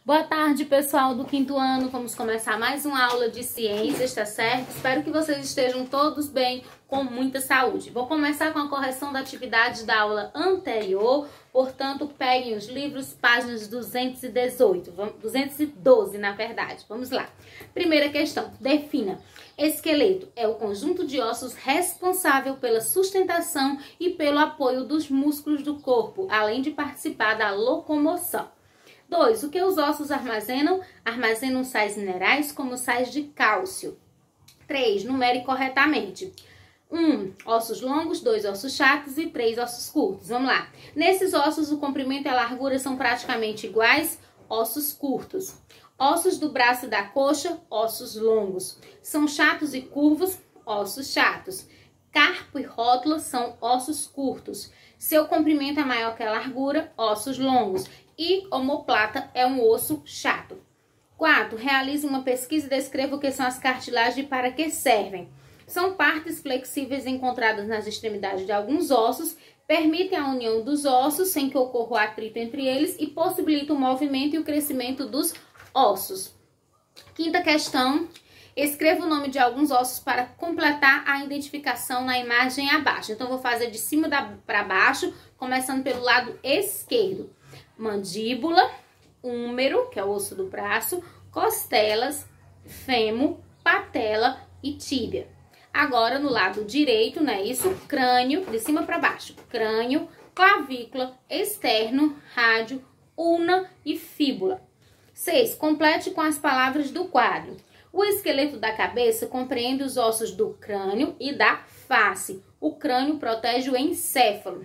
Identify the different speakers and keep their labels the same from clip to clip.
Speaker 1: Boa tarde, pessoal do quinto ano. Vamos começar mais uma aula de ciências, tá certo? Espero que vocês estejam todos bem, com muita saúde. Vou começar com a correção da atividade da aula anterior, portanto, peguem os livros, páginas 212, na verdade. Vamos lá. Primeira questão, defina. Esqueleto é o conjunto de ossos responsável pela sustentação e pelo apoio dos músculos do corpo, além de participar da locomoção. 2. O que os ossos armazenam? Armazenam sais minerais como sais de cálcio. 3. Numere corretamente. 1. Ossos longos, 2 ossos chatos e 3 ossos curtos. Vamos lá. Nesses ossos, o comprimento e a largura são praticamente iguais, ossos curtos. Ossos do braço e da coxa, ossos longos. São chatos e curvos, ossos chatos. Carpo e rótula são ossos curtos. Seu comprimento é maior que a largura, ossos longos. E omoplata é um osso chato. 4. Realize uma pesquisa e descreva o que são as cartilagens e para que servem. São partes flexíveis encontradas nas extremidades de alguns ossos, permitem a união dos ossos sem que ocorra o atrito entre eles e possibilitam o movimento e o crescimento dos ossos. Quinta questão. Escreva o nome de alguns ossos para completar a identificação na imagem abaixo. Então, vou fazer de cima para baixo, começando pelo lado esquerdo. Mandíbula, húmero, que é o osso do braço, costelas, fêmur, patela e tíbia. Agora, no lado direito, não é isso? Crânio, de cima para baixo. Crânio, clavícula, externo, rádio, ulna e fíbula. 6. Complete com as palavras do quadro. O esqueleto da cabeça compreende os ossos do crânio e da face. O crânio protege o encéfalo.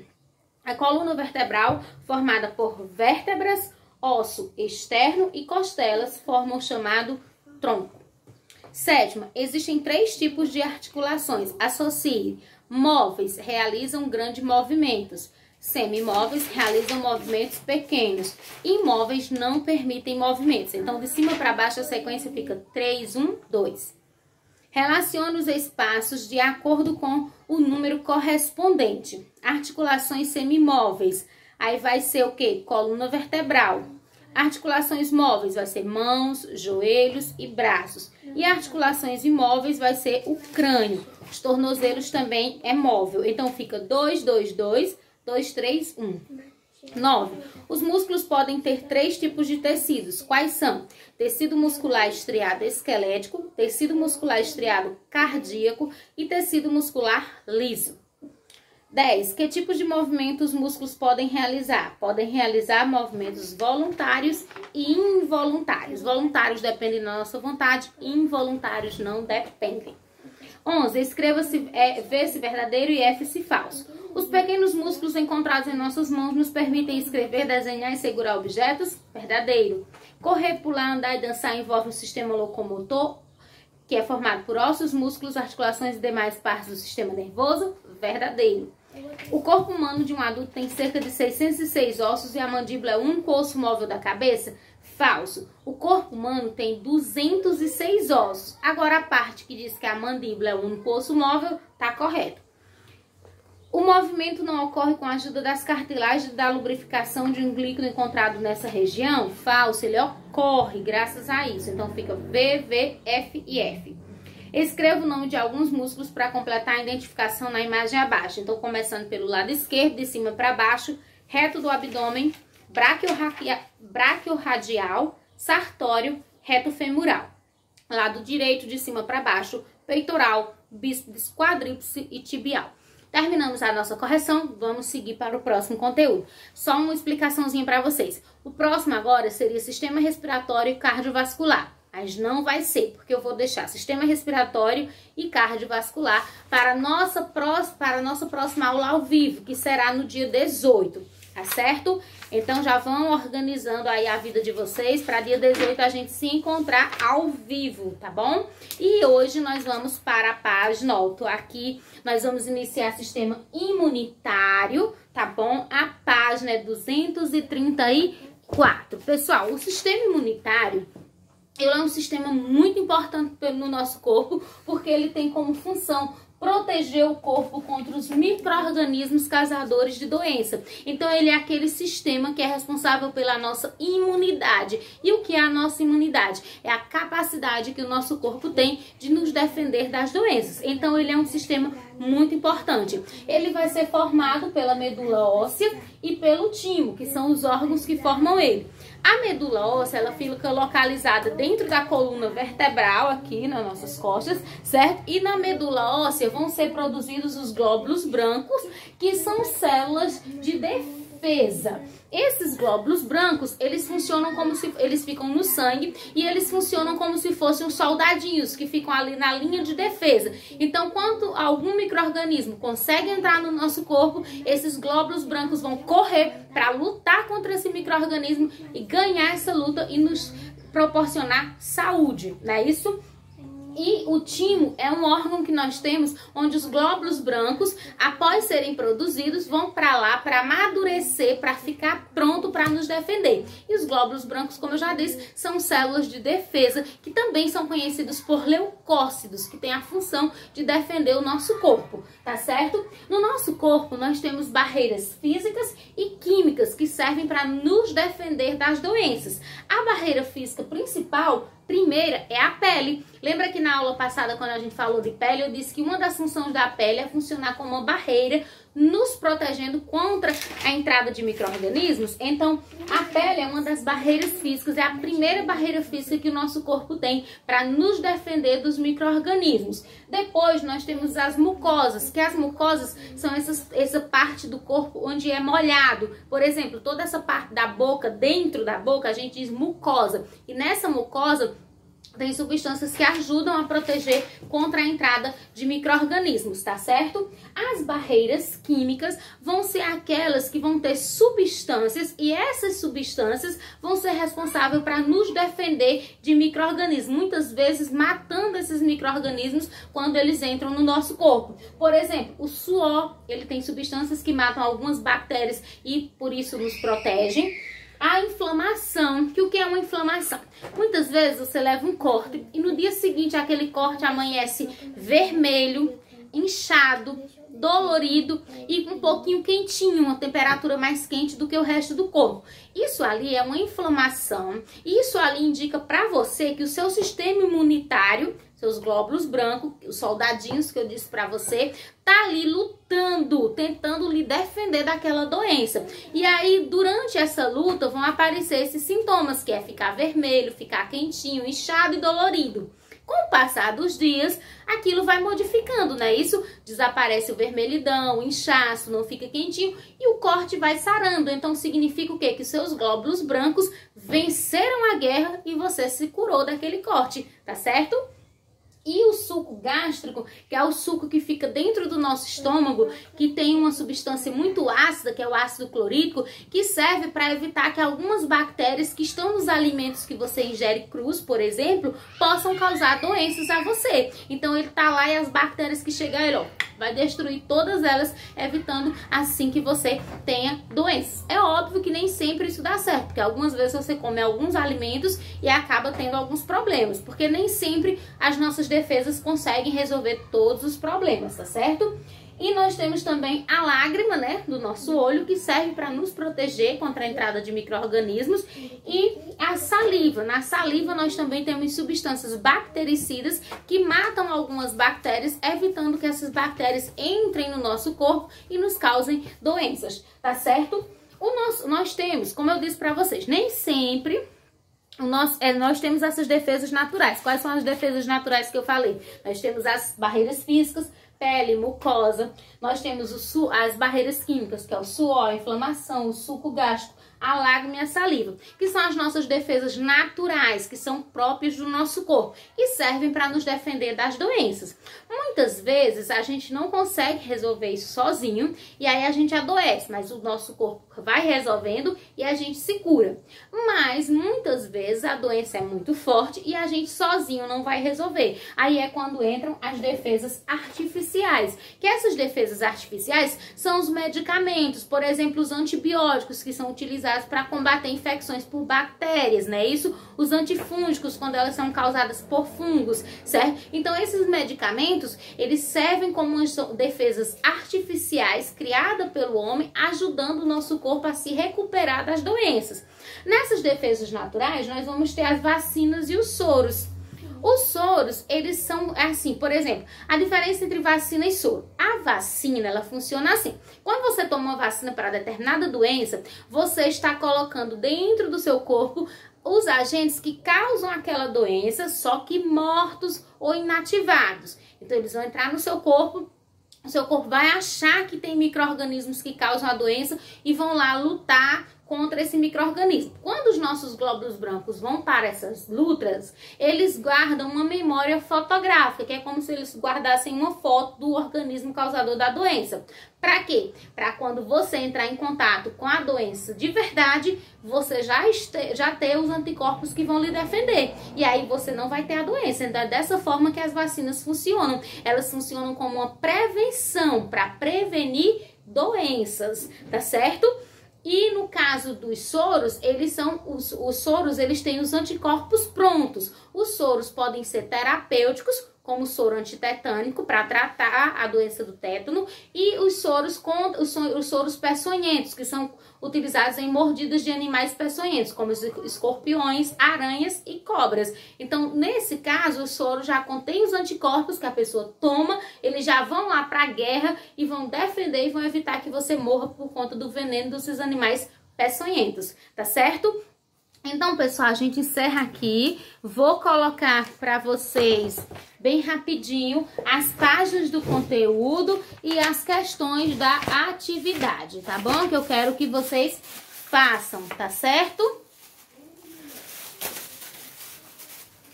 Speaker 1: A coluna vertebral, formada por vértebras, osso externo e costelas, forma o chamado tronco. 7. Existem 3 tipos de articulações. Associe. Móveis realizam grandes movimentos. Semimóveis realizam movimentos pequenos. Imóveis não permitem movimentos. Então, de cima para baixo, a sequência fica 3, 1, 2. Relacione os espaços de acordo com o número correspondente. Articulações semimóveis. Aí vai ser o quê? Coluna vertebral. Articulações móveis vai ser mãos, joelhos e braços. E articulações imóveis vai ser o crânio. Os tornozelos também é móvel. Então, fica 2, 2, 2, 2, 3, 1. 9. Os músculos podem ter 3 tipos de tecidos. Quais são? Tecido muscular estriado esquelético, tecido muscular estriado cardíaco e tecido muscular liso. 10. Que tipos de movimentos os músculos podem realizar? Podem realizar movimentos voluntários e involuntários. Voluntários dependem da nossa vontade, involuntários não dependem. 11. Escreva V se verdadeiro e F se falso. Os pequenos músculos encontrados em nossas mãos nos permitem escrever, desenhar e segurar objetos? Verdadeiro. Correr, pular, andar e dançar envolve o sistema locomotor, que é formado por ossos, músculos, articulações e demais partes do sistema nervoso? Verdadeiro. O corpo humano de um adulto tem cerca de 606 ossos e a mandíbula é o único osso móvel da cabeça? Falso. O corpo humano tem 206 ossos. Agora, a parte que diz que a mandíbula é o único osso móvel, está correto. O movimento não ocorre com a ajuda das cartilagens da lubrificação de um líquido encontrado nessa região? Falso, ele ocorre graças a isso. Então, fica V, V, F e F. Escreva o nome de alguns músculos para completar a identificação na imagem abaixo. Então, começando pelo lado esquerdo, de cima para baixo, reto do abdômen, braquiorradial, sartório, reto femoral. Lado direito, de cima para baixo, peitoral, bíceps, quadríceps e tibial. Terminamos a nossa correção, vamos seguir para o próximo conteúdo. Só uma explicaçãozinha para vocês. O próximo agora seria sistema respiratório e cardiovascular. Mas não vai ser, porque eu vou deixar sistema respiratório e cardiovascular para a nossa próxima aula ao vivo, que será no dia 18, tá certo? Então já vão organizando aí a vida de vocês para dia 18 a gente se encontrar ao vivo, tá bom? E hoje nós vamos para a página, ó, tô aqui, nós vamos iniciar sistema imunitário, tá bom? A página é 234. Pessoal, o sistema imunitário, ele é um sistema muito importante no nosso corpo, porque ele tem como função proteger o corpo contra os micro-organismos causadores de doença. Então, ele é aquele sistema que é responsável pela nossa imunidade. E o que é a nossa imunidade? É a capacidade que o nosso corpo tem de nos defender das doenças. Então, ele é um sistema muito importante. Ele vai ser formado pela medula óssea e pelo timo, que são os órgãos que formam ele. A medula óssea, ela fica localizada dentro da coluna vertebral, aqui nas nossas costas, certo? E na medula óssea vão ser produzidos os glóbulos brancos, que são células de defesa. Esses glóbulos brancos, eles funcionam como se eles ficam no sangue e eles funcionam como se fossem os soldadinhos que ficam ali na linha de defesa. Então, quando algum micro-organismo consegue entrar no nosso corpo, esses glóbulos brancos vão correr para lutar contra esse micro-organismo e ganhar essa luta e nos proporcionar saúde, não é isso? E o timo é um órgão que nós temos onde os glóbulos brancos, após serem produzidos, vão para lá para amadurecer, para ficar pronto para nos defender. E os glóbulos brancos, como eu já disse, são células de defesa que também são conhecidos por leucócitos, que têm a função de defender o nosso corpo, tá certo? No nosso corpo nós temos barreiras físicas e químicas que servem para nos defender das doenças. A barreira física principal, primeira, é a pele. Lembra que na aula passada, quando a gente falou de pele, eu disse que uma das funções da pele é funcionar como uma barreira, nos protegendo contra a entrada de micro-organismos? Então, a pele é uma das barreiras físicas, é a primeira barreira física que o nosso corpo tem para nos defender dos micro-organismos. Depois, nós temos as mucosas, que as mucosas são essa parte do corpo onde é molhado. Por exemplo, toda essa parte da boca, dentro da boca, a gente diz mucosa. E nessa mucosa tem substâncias que ajudam a proteger contra a entrada de micro-organismos, tá certo? As barreiras químicas vão ser aquelas que vão ter substâncias e essas substâncias vão ser responsáveis para nos defender de micro-organismos, muitas vezes matando esses micro-organismos quando eles entram no nosso corpo. Por exemplo, o suor, ele tem substâncias que matam algumas bactérias e por isso nos protegem. A inflamação, que o que é uma inflamação? Muitas vezes você leva um corte e no dia seguinte aquele corte amanhece vermelho, inchado, dolorido e um pouquinho quentinho, uma temperatura mais quente do que o resto do corpo. Isso ali é uma inflamação. Isso ali indica para você que o seu sistema imunitário, seus glóbulos brancos, os soldadinhos que eu disse para você, tá ali lutando, tentando lhe defender daquela doença. E aí, durante essa luta, vão aparecer esses sintomas, que é ficar vermelho, ficar quentinho, inchado e dolorido. Com o passar dos dias, aquilo vai modificando, né? Isso desaparece o vermelhidão, o inchaço, não fica quentinho e o corte vai sarando. Então significa o quê? Que seus glóbulos brancos venceram a guerra e você se curou daquele corte, tá certo? E o suco gástrico, que é o suco que fica dentro do nosso estômago, que tem uma substância muito ácida, que é o ácido clorídrico, que serve para evitar que algumas bactérias que estão nos alimentos que você ingere crus, por exemplo, possam causar doenças a você. Então ele tá lá e as bactérias que chegam aí, ó, vai destruir todas elas, evitando assim que você tenha doenças. É óbvio que nem sempre isso dá certo, porque algumas vezes você come alguns alimentos e acaba tendo alguns problemas, porque nem sempre as nossas defesas conseguem resolver todos os problemas, tá certo? E nós temos também a lágrima, né, do nosso olho, que serve para nos proteger contra a entrada de micro-organismos, e a saliva. Na saliva nós também temos substâncias bactericidas que matam algumas bactérias, evitando que essas bactérias entrem no nosso corpo e nos causem doenças, tá certo? Nós temos, como eu disse para vocês, nem sempre nós temos essas defesas naturais. Quais são as defesas naturais que eu falei? Nós temos as barreiras físicas, pele, mucosa. Nós temos as barreiras químicas, que é o suor, a inflamação, o suco gástrico, a lágrima e a saliva, que são as nossas defesas naturais, que são próprias do nosso corpo e servem para nos defender das doenças. Muitas vezes a gente não consegue resolver isso sozinho e aí a gente adoece, mas o nosso corpo vai resolvendo e a gente se cura. Mas muitas vezes a doença é muito forte e a gente sozinho não vai resolver. Aí é quando entram as defesas artificiais, que essas defesas artificiais são os medicamentos, por exemplo, os antibióticos que são utilizados utilizados para combater infecções por bactérias, né? Isso, os antifúngicos, quando elas são causadas por fungos, certo? Então, esses medicamentos, eles servem como defesas artificiais criadas pelo homem, ajudando o nosso corpo a se recuperar das doenças. Nessas defesas naturais, nós vamos ter as vacinas e os soros. Os soros, eles são assim, por exemplo, a diferença entre vacina e soro. A vacina, ela funciona assim. Quando você toma uma vacina para determinada doença, você está colocando dentro do seu corpo os agentes que causam aquela doença, só que mortos ou inativados. Então, eles vão entrar no seu corpo. O seu corpo vai achar que tem micro-organismos que causam a doença e vão lá lutar contra esse micro-organismo. Quando os nossos glóbulos brancos vão para essas lutas, eles guardam uma memória fotográfica, que é como se eles guardassem uma foto do organismo causador da doença. Para quê? Para quando você entrar em contato com a doença de verdade, você já ter os anticorpos que vão lhe defender. E aí você não vai ter a doença. Então é dessa forma que as vacinas funcionam. Elas funcionam como uma prevenção para prevenir doenças, tá certo? E no caso dos soros, os soros, eles têm os anticorpos prontos. Os soros podem ser terapêuticos, como o soro antitetânico para tratar a doença do tétano, e os soros peçonhentos, que são utilizados em mordidas de animais peçonhentos, como os escorpiões, aranhas e cobras. Então, nesse caso, o soro já contém os anticorpos que a pessoa toma, eles já vão lá para a guerra e vão defender e vão evitar que você morra por conta do veneno desses animais peçonhentos, tá certo? Então, pessoal, a gente encerra aqui. Vou colocar para vocês bem rapidinho as páginas do conteúdo e as questões da atividade, tá bom? Que eu quero que vocês façam, tá certo?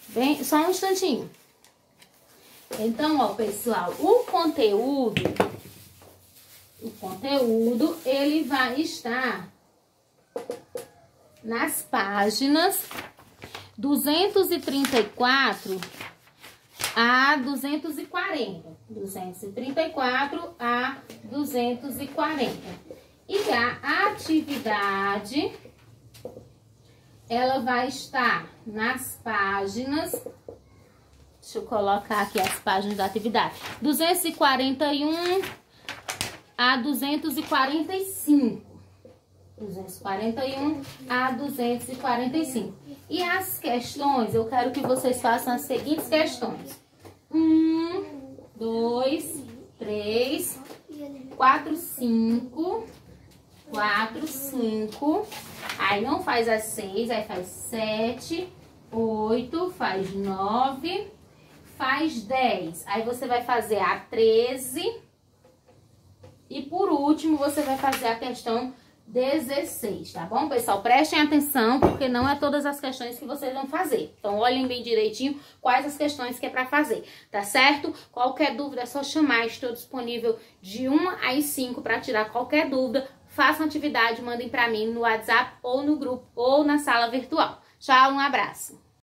Speaker 1: Bem, só um instantinho. Então, ó, pessoal, o conteúdo, ele vai estar nas páginas 234 a 240. 234 a 240. E a atividade, ela vai estar nas páginas, deixa eu colocar aqui as páginas da atividade, 241 a 245. 241 a 245. E as questões, eu quero que vocês façam as seguintes questões. 1, 2, 3, 4, 5. 4, 5. Aí não faz as 6, aí faz 7, 8, faz 9, faz 10. Aí você vai fazer a 13. E por último, você vai fazer a questão 16, tá bom, pessoal? Prestem atenção, porque não é todas as questões que vocês vão fazer. Então, olhem bem direitinho quais as questões que é pra fazer, tá certo? Qualquer dúvida é só chamar, estou disponível de 1 às 5 para tirar qualquer dúvida. Façam atividade, mandem pra mim no WhatsApp ou no grupo ou na sala virtual. Tchau, um abraço!